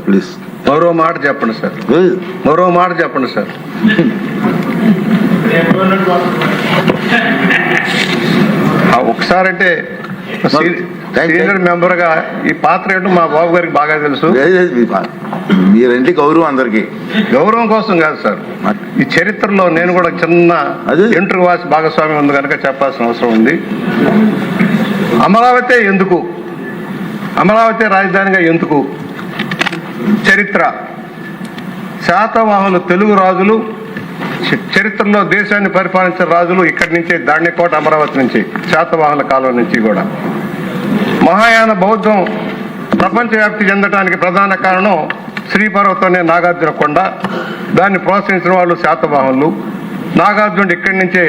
Please మరో మాట చెప్పండి సార్, మరో మాట చెప్పండి సార్. ఒకసారి అంటే సీనియర్ మెంబర్ గా ఈ పాత్ర ఏంటో మా బాబు గారికి బాగా తెలుసు. మీరంటే గౌరవం, అందరికి గౌరవం కోసం కాదు సార్, ఈ చరిత్రలో నేను కూడా చిన్న ఎంట్రీ వాసి భాగస్వామ్యం ఉంది కనుక చెప్పాల్సిన అవసరం ఉంది. అమరావతి ఎందుకు, అమరావతి రాజధానిగా ఎందుకు? చరిత్ర, శాతవాహనులు తెలుగు రాజులు చరిత్రలో దేశాన్ని పరిపాలించిన రాజులు ఇక్కడి నుంచే, దాండికోట అమరావతి నుంచి, శాతవాహనుల కాలం నుంచి కూడా. మహాయాన బౌద్ధం ప్రపంచవ్యాప్తి చెందడానికి ప్రధాన కారణం శ్రీపర్వతనే నాగార్జున కొండ. దాన్ని ప్రోత్సహించిన వాళ్ళు శాతవాహనులు. నాగార్జునుడు ఇక్కడి నుంచే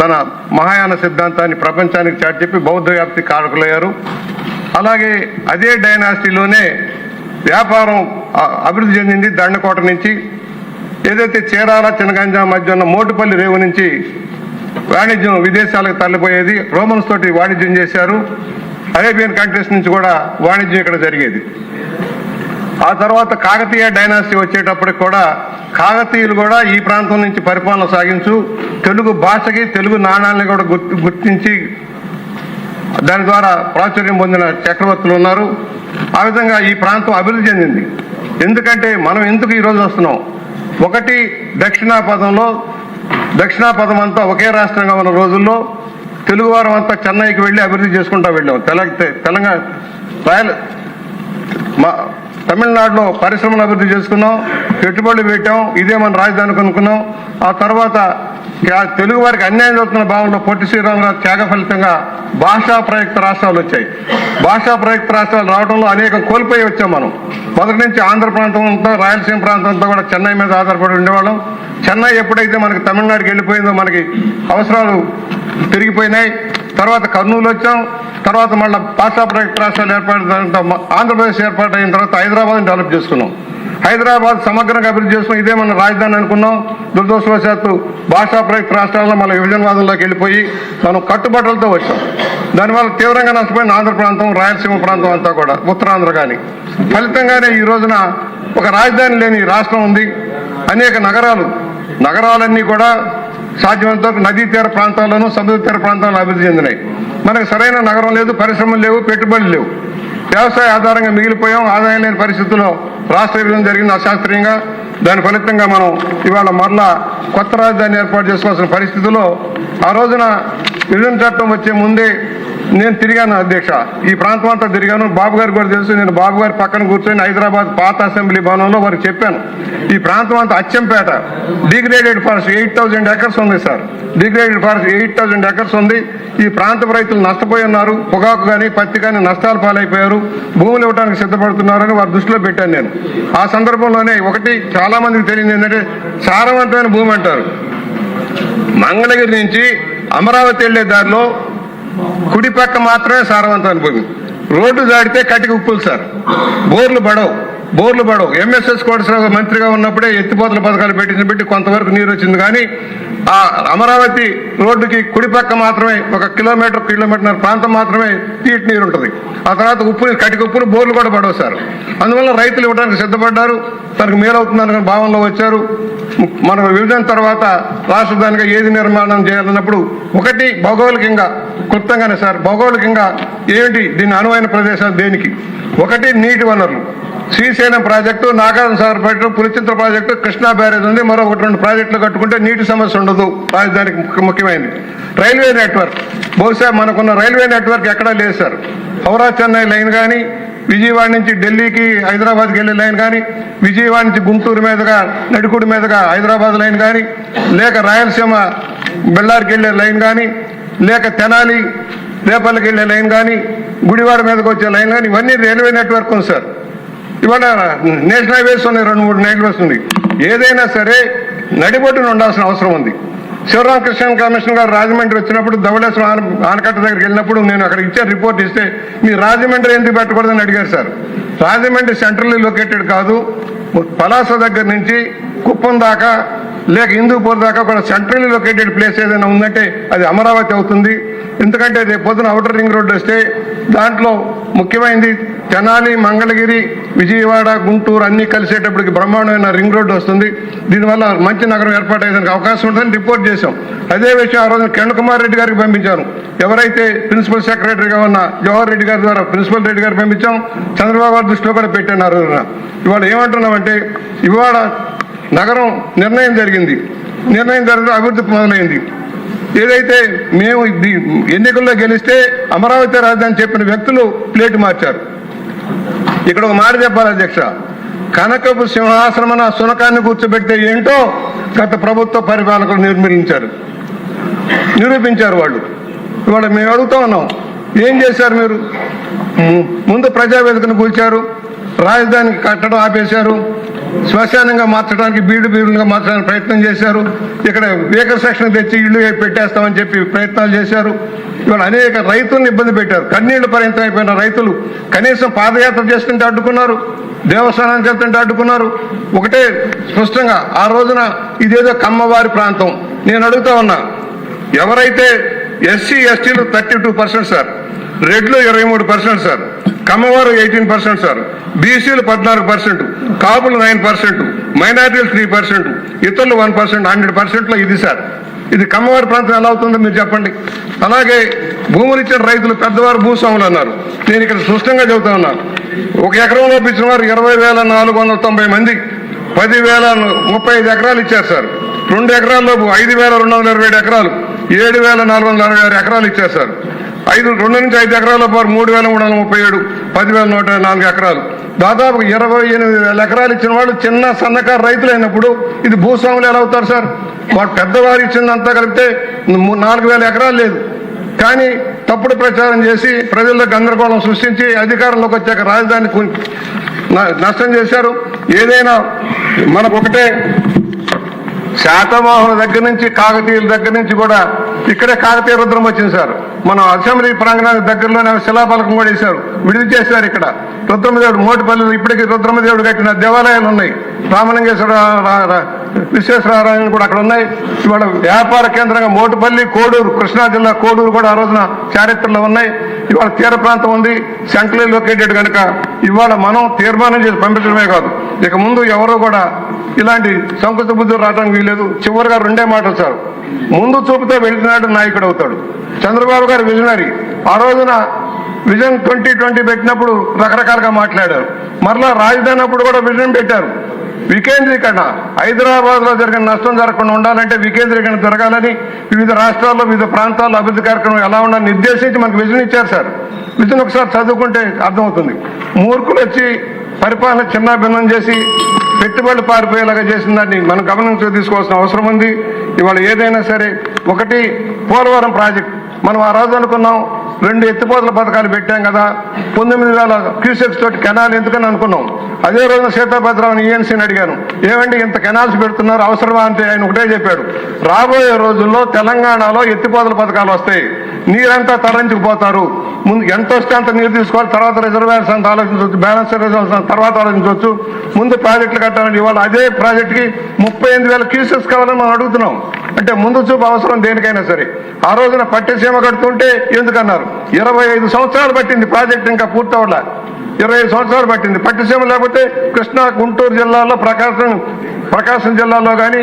తన మహాయాన సిద్ధాంతాన్ని ప్రపంచానికి చాటి చెప్పి బౌద్ధ వ్యాప్తి కారకులయ్యారు. అలాగే అదే డైనాసిటీలోనే వ్యాపారం అభివృద్ధి చెందింది. దండకోట నుంచి ఏదైతే చీరాల చినగంజాం మధ్య ఉన్న మోటుపల్లి రేవు నుంచి వాణిజ్యం విదేశాలకు తరలిపోయేది. రోమన్స్ తోటి వాణిజ్యం చేశారు. అరేబియన్ కంట్రీస్ నుంచి కూడా వాణిజ్యం ఇక్కడ జరిగేది. ఆ తర్వాత కాకతీయ డైనాసిటీ వచ్చేటప్పటికి కూడా కాకతీయులు కూడా ఈ ప్రాంతం నుంచి పరిపాలన సాగించు తెలుగు భాషకి, తెలుగు నాణాలని కూడా గుర్తించి దాని ద్వారా ప్రాచుర్యం పొందిన చక్రవర్తులు ఉన్నారు. ఆ విధంగా ఈ ప్రాంతం అభివృద్ధి చెందింది. ఎందుకంటే మనం ఎందుకు ఈరోజు వస్తున్నాం? ఒకటి, దక్షిణాపథం అంతా ఒకే రాష్ట్రంగా ఉన్న రోజుల్లో తెలుగువారం అంతా చెన్నైకి వెళ్ళి అభివృద్ధి చేసుకుంటూ వెళ్ళాం. తెలంగాణ తమిళనాడులో పరిశ్రమలు అభివృద్ధి చేసుకున్నాం, పెట్టుబడులు పెట్టాం, ఇదే మన రాజధాని కొనుక్కున్నాం. ఆ తర్వాత తెలుగు వారికి అన్యాయం జరుగుతున్న భావంలో పొట్టి శ్రీరామరాజు త్యాగ ఫలితంగా భాషా ప్రయుక్త రాష్ట్రాలు వచ్చాయి. భాషా ప్రయుక్త రాష్ట్రాలు రావడంలో అనేకం కోల్పోయి వచ్చాం మనం. మొదటి నుంచి ఆంధ్ర ప్రాంతం అంతా, రాయలసీమ ప్రాంతం అంతా కూడా చెన్నై మీద ఆధారపడి ఉండేవాళ్ళం. చెన్నై ఎప్పుడైతే మనకి తమిళనాడుకి వెళ్ళిపోయిందో మనకి అవసరాలు పెరిగిపోయినాయి. తర్వాత కర్నూలు వచ్చాం. తర్వాత మళ్ళీ భాషా ప్రయుక్త రాష్ట్రాలు ఏర్పడిన ఆంధ్రప్రదేశ్ ఏర్పాటైన తర్వాత హైదరాబాద్ని డెవలప్ చేసుకున్నాం. హైదరాబాద్ సమగ్రంగా అభివృద్ధి చేసుకుని ఇదే మన రాజధాని అనుకున్నాం. దురదృష్టవశాత్తు భాషా ప్రయుక్త రాష్ట్రాల్లో మన విభజనవాదంలోకి వెళ్ళిపోయి మనం కట్టుబట్టలతో వచ్చాం. దానివల్ల తీవ్రంగా నష్టపోయిన ఆంధ్ర ప్రాంతం, రాయలసీమ ప్రాంతం అంతా కూడా, ఉత్తరాంధ్ర కానీ. ఫలితంగానే ఈ రోజున ఒక రాజధాని లేని రాష్ట్రం ఉంది. అనేక నగరాలన్నీ కూడా సాధ్యమంత నదీ తీర ప్రాంతాల్లోనూ, సముద్ర తీర ప్రాంతాల్లో అభివృద్ధి చెందినాయి. మనకు సరైన నగరం లేదు, పరిశ్రమలు లేవు, పెట్టుబడులు లేవు. వ్యవసాయ ఆధారంగా మిగిలిపోయాం. ఆదాయం లేని పరిస్థితుల్లో రాష్ట్ర విభజన జరిగింది అశాస్త్రీయంగా. దాని ఫలితంగా మనం ఇవాళ మరలా కొత్త రాజధాని ఏర్పాటు చేసుకోవాల్సిన పరిస్థితుల్లో, ఆ రోజున విభజన చట్టం వచ్చే ముందే నేను తిరిగాను అధ్యక్ష. ఈ ప్రాంతం అంతా తిరిగాను. బాబు గారికి కూడా తెలుసు. నేను బాబు గారి పక్కన కూర్చొని హైదరాబాద్ పాత అసెంబ్లీ భవనంలో వారికి చెప్పాను, ఈ ప్రాంతం అంతా అచ్చంపేట డిగ్రేడెడ్ ఫారెస్ట్ 8,000 ఎకర్స్ ఉంది సార్. డిగ్రేడెడ్ ఫారెస్ట్ 8,000 ఎకర్స్ ఉంది. ఈ ప్రాంత రైతులు నష్టపోయి ఉన్నారు. పొగాకు కానీ, పత్తి కానీ నష్టాలు పాలైపోయారు. భూములు ఇవ్వడానికి సిద్ధపడుతున్నారని వారి దృష్టిలో పెట్టాను నేను. ఆ సందర్భంలోనే ఒకటి చాలా మందికి తెలియదు ఏంటంటే, సారవంతమైన భూమి అంటారు. మంగళగిరి నుంచి అమరావతి వెళ్లే దారిలో కుడి పక్క మాత్రమే సారవంతమైన భూమి. రోడ్డు దాడితే కటికి ఉప్పులు సార్. బోర్లు పడవు. ఎంఎస్ఎస్ కోటేశ్వరరావు మంత్రిగా ఉన్నప్పుడే ఎత్తిపోతల పథకాలు పెట్టి కొంతవరకు నీరు వచ్చింది. కానీ ఆ అమరావతి రోడ్డుకి కుడి పక్క మాత్రమే 1 కిలోమీటర్ ప్రాంతం మాత్రమే తీటి నీరు ఉంటుంది. ఆ తర్వాత కటికి ఉప్పులు, బోర్లు కూడా పడవు సార్. అందువల్ల రైతులు ఇవ్వడానికి సిద్ధపడ్డారు. తనకు మేలవుతుందన్న భావనలో వచ్చారు. మన విభజన తర్వాత రాష్ట్రధానిగా ఏది నిర్మాణం చేయాలన్నప్పుడు ఒకటి భౌగోళికంగా, క్లుప్తంగానే సార్, భౌగోళికంగా ఏమిటి దీని అనువైన ప్రదేశాలు దేనికి? ఒకటి నీటి వనరులు. Srisailam project, Nagarjuna Sagar project, Pulichintala project, Krishna barrage ఉంది. మరో 1-2 ప్రాజెక్టులు కట్టుకుంటే నీటి సమస్య ఉండదు. రాజధానికి ముఖ్యమైనది రైల్వే నెట్వర్క్. బహుశా మనకున్న రైల్వే నెట్వర్క్ ఎక్కడా లేదు సార్. హౌరా చెన్నై లైన్ కానీ, విజయవాడ నుంచి ఢిల్లీకి, హైదరాబాద్కి వెళ్ళే లైన్ కానీ, విజయవాడ నుంచి గుంటూరు మీదుగా, నడికుడి మీదుగా హైదరాబాద్ లైన్ కానీ, లేక రాయలసీమ బెల్లారికి వెళ్ళే లైన్ కానీ, లేక తెనాలి రేపల్లికి వెళ్ళే లైన్ కానీ, గుడివాడ మీదకి వచ్చే లైన్ కానీ, ఇవన్నీ రైల్వే నెట్వర్క్ ఉంది సార్. ఇవాళ నేషనల్ హైవేస్ ఉన్నాయి, 2-3 హైవేస్ ఉంది. ఏదైనా సరే నడిబొడ్డున ఉండాల్సిన అవసరం ఉంది. శివరామకృష్ణ కమిషన్ గారు రాజమండ్రి వచ్చినప్పుడు ధవళేశ్వరం ఆనకట్ట దగ్గరికి వెళ్ళినప్పుడు నేను అక్కడ ఇచ్చే రిపోర్ట్ ఇస్తే, మీ రాజమండ్రి ఎందుకు పెట్టకూడదని అడిగారు సార్. రాజమండ్రి సెంట్రల్లీ లొకేటెడ్ కాదు. పలాస దగ్గర నుంచి కుప్పం దాకా లేక హిందూపూర్ దాకా కూడా సెంట్రల్లీ లొకేటెడ్ ప్లేస్ ఏదైనా ఉందంటే అది అమరావతి అవుతుంది. ఎందుకంటే రేపు పొద్దున అవుటర్ రింగ్ రోడ్డు వస్తే దాంట్లో ముఖ్యమైనది తెనాలి, మంగళగిరి, విజయవాడ, గుంటూరు అన్ని కలిసేటప్పటికి బ్రహ్మాండమైన రింగ్ రోడ్డు వస్తుంది. దీనివల్ల మంచి నగరం ఏర్పాటయ్యేదానికి అవకాశం ఉంటుందని రిపోర్ట్ చేశాం. అదే విషయం ఆ రోజు కిరణ్ కుమార్ రెడ్డి గారికి పంపించాను. ఎవరైతే ప్రిన్సిపల్ సెక్రటరీగా ఉన్న జవహర్ రెడ్డి గారి ద్వారా ప్రిన్సిపల్ రెడ్డి గారికి పంపించాం. చంద్రబాబు గారి దృష్టిలో కూడా పెట్టాను ఆ రోజున. ఇవాళ ఏమంటున్నామంటే ఇవాళ నగరం నిర్ణయం జరిగింది, అభివృద్ధి మొదలైంది. ఏదైతే మేము ఎన్నికల్లో గెలిస్తే అమరావతి రాజధాని చెప్పిన వ్యక్తులు ప్లేట్ మార్చారు. ఇక్కడ ఒక మాట చెప్పాలి అధ్యక్ష, కనకపు సింహాసనమన సునకాన్ని కూర్చోబెడితే ఏంటో గత ప్రభుత్వ పరిపాలకులు నిరూపించారు వాళ్ళు. ఇవాళ మేము అడుగుతా ఉన్నాం, ఏం చేశారు మీరు? ముందు ప్రజావేదికను కూల్చారు, రాజధాని కట్టడం ఆపేశారు, శ్మశానంగా మార్చడానికి బీడుగా మార్చడానికి ప్రయత్నం చేశారు. ఇక్కడ వేకర్ సెక్షన్ తెచ్చి ఇళ్లు పెట్టేస్తామని చెప్పి ప్రయత్నాలు చేశారు. ఇవాళ అనేక రైతులను ఇబ్బంది పెట్టారు. కన్నీళ్లు పరిమితం అయిపోయిన రైతులు కనీసం పాదయాత్ర చేసుకుంటే అడ్డుకున్నారు, దేవస్థానానికి వెళ్తుంటే అడ్డుకున్నారు. ఒకటే స్పష్టంగా ఆ రోజున ఇదేదో కమ్మవారి ప్రాంతం. నేను అడుగుతా ఉన్నా, ఎవరైతే ఎస్సీ ఎస్టీలు 32% సార్, రెడ్లు 23% సార్, కమ్మవారు 18% సార్, బీసీలు 14%, కాపులు 9%, మైనార్టీలు 3%, ఇతరులు 1%, 100%లో ఇది సార్. ఇది కమ్మవారి ప్రాంతం ఎలా అవుతుందో మీరు చెప్పండి. అలాగే భూములు ఇచ్చిన రైతులు పెద్దవారు భూస్వాములు అన్నారు. నేను ఇక్కడ స్పష్టంగా చెబుతా ఉన్నాను, ఒక ఎకరంలో ఇచ్చిన వారు 20,490 మంది 10,035 ఎకరాలు ఇచ్చారు సార్. 2 ఎకరాల్లో 5,227 ఎకరాలు, 7,466 ఎకరాలు ఇచ్చారు సార్. 2 నుంచి 5 ఎకరాల పాటు 3,337, 10,104 ఎకరాలు, దాదాపు 28,000 ఎకరాలు ఇచ్చిన వాళ్ళు చిన్న సన్నకారు రైతులు అయినప్పుడు ఇది భూస్వాములు ఎలా అవుతారు సార్? వాడు పెద్దవారు ఇచ్చిందంతా కలిపితే 4,000 ఎకరాలు లేదు. కానీ తప్పుడు ప్రచారం చేసి ప్రజల్లో గందరగోళం సృష్టించి అధికారంలోకి వచ్చాక రాజధాని నష్టం చేశారు. ఏదైనా మనకొకటే శాతవాహనుల దగ్గర నుంచి కాకతీయుల దగ్గర నుంచి కూడా ఇక్కడే కాకతీయ రుద్రం వచ్చింది సార్. మనం అసెంబ్లీ ప్రాంగణానికి దగ్గరలోనే శిలాఫలకం కూడా వేశారు, విడుదల చేశారు. ఇక్కడ రుద్రమదేవుడు మోటిపల్లి ఇప్పటికీ రుద్రమదేవుడు కట్టిన దేవాలయాలు ఉన్నాయి. రామలింగేశ్వర, విశ్వేశ్వరరాయలు కూడా అక్కడ ఉన్నాయి. ఇవాళ వ్యాపార కేంద్రంగా మోటుపల్లి, కోడూరు, కృష్ణా జిల్లా కోడూరు కూడా ఆ రోజున చారిత్రలో ఉన్నాయి. ఇవాళ తీర ప్రాంతం ఉంది, సెంట్రల్ లొకేటెడ్ కనుక ఇవాళ మనం తీర్మానం చేసి పంపించడమే కాదు, ఇక ముందు ఎవరు కూడా ఇలాంటి సంకుచిత బుద్ధులు రావడానికి వీలేదు. చివరిగా 2 మాటలు సార్. ముందు చూపుతో వెళ్తున్నాడు నాయకుడు అవుతాడు. చంద్రబాబు గారు విజనరీ. ఆ రోజున విజన్ 2020 పెట్టినప్పుడు రకరకాలుగా మాట్లాడారు. మరలా రాజధాని అప్పుడు కూడా విజన్ పెట్టారు. వికేంద్రీకరణ, హైదరాబాద్ లో జరిగిన నష్టం జరగకుండా ఉండాలంటే వికేంద్రీకరణ జరగాలని వివిధ రాష్ట్రాల్లో వివిధ ప్రాంతాల్లో అభివృద్ధి కార్యక్రమం ఎలా ఉండాలని నిర్దేశించి మనకు విజన్ ఇచ్చారు సార్. విజన్ ఒకసారి చదువుకుంటే అర్థమవుతుంది. మూర్ఖులు వచ్చి పరిపాలన చిన్నాభిన్నం చేసి పెట్టుబడులు పారిపోయేలాగా చేసిన దాన్ని మనం గమనించి తీసుకోవాల్సిన అవసరం ఉంది. ఇవాళ ఏదైనా సరే, ఒకటి పోలవరం ప్రాజెక్ట్ మనం ఆ రోజు అనుకున్నాం 2 ఎత్తిపోతల పథకాలు పెట్టాం కదా, 19,000 క్యూసెక్స్ తోటి కెనాల్ ఎందుకని అనుకున్నాం. అదే రోజున సీతాభద్రావుని ఈఎన్సీని అడిగాను, ఏమండి ఇంత కెనాల్స్ పెడుతున్నారు అవసరమా అంటే ఆయన ఒకటే చెప్పాడు, రాబోయే రోజుల్లో తెలంగాణలో ఎత్తిపోతల పథకాలు వస్తాయి, నీరంతా తరలించుకుపోతారు, ముందు ఎంత వస్తే అంత నీరు తీసుకోవాలి, తర్వాత రిజర్వాయర్స్ అంత ఆలోచించవచ్చు, బ్యాలెన్స్ రిజర్వ్స్ తర్వాత ఆలోచించవచ్చు, ముందు ప్రాజెక్టులు కట్టాలని. ఇవాళ అదే ప్రాజెక్టుకి 38,000 క్యూసెక్స్ కావాలని మనం అడుగుతున్నాం. అంటే ముందు చూపు అవసరం దేనికైనా సరే. ఆ రోజున పట్టిసీమ కడుతుంటే ఎందుకన్నారు, 25 సంవత్సరాలు పట్టింది ప్రాజెక్ట్, ఇంకా పూర్తవలా 25 సంవత్సరాలు పట్టింది. పట్టిసీమ లేకపోతే కృష్ణా, గుంటూరు జిల్లాలో, ప్రకాశం జిల్లాలో కానీ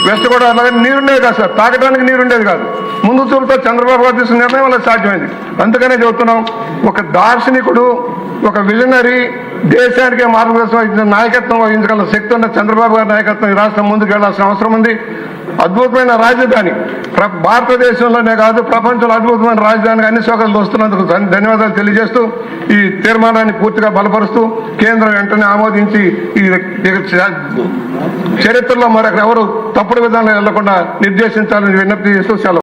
వెస్ట్ గోదావరిలో కానీ నీరుండేది కాదు సార్, తాగడానికి నీరుండేది కాదు. ముందు చూపుతో చంద్రబాబు గారు తీసుకున్న నిర్ణయం వల్ల సాధ్యమైంది. అందుకనే చెబుతున్నాం, ఒక దార్శనికుడు, ఒక విజనరీ, దేశానికే మార్గదర్శనం వహించిన నాయకత్వం వహించగల శక్తి ఉన్న చంద్రబాబు గారి నాయకత్వం ఈ రాష్ట్రం ముందుకు వెళ్లాల్సిన అవసరం ఉంది. అద్భుతమైన రాజధాని, భారతదేశంలోనే కాదు ప్రపంచంలో అద్భుతమైన రాజధానికి అన్ని సౌకర్యాలు వస్తున్నందుకు ధన్యవాదాలు తెలియజేస్తూ ఈ తీర్మానాన్ని పూర్తిగా బలపరుస్తూ కేంద్రం వెంటనే ఆమోదించి ఈ చరిత్రలో మరొకరు ఎవరు తప్పుడు విధానంలో వెళ్లకుండా నిర్దేశించాలని విజ్ఞప్తి చేస్తూ సెలవు.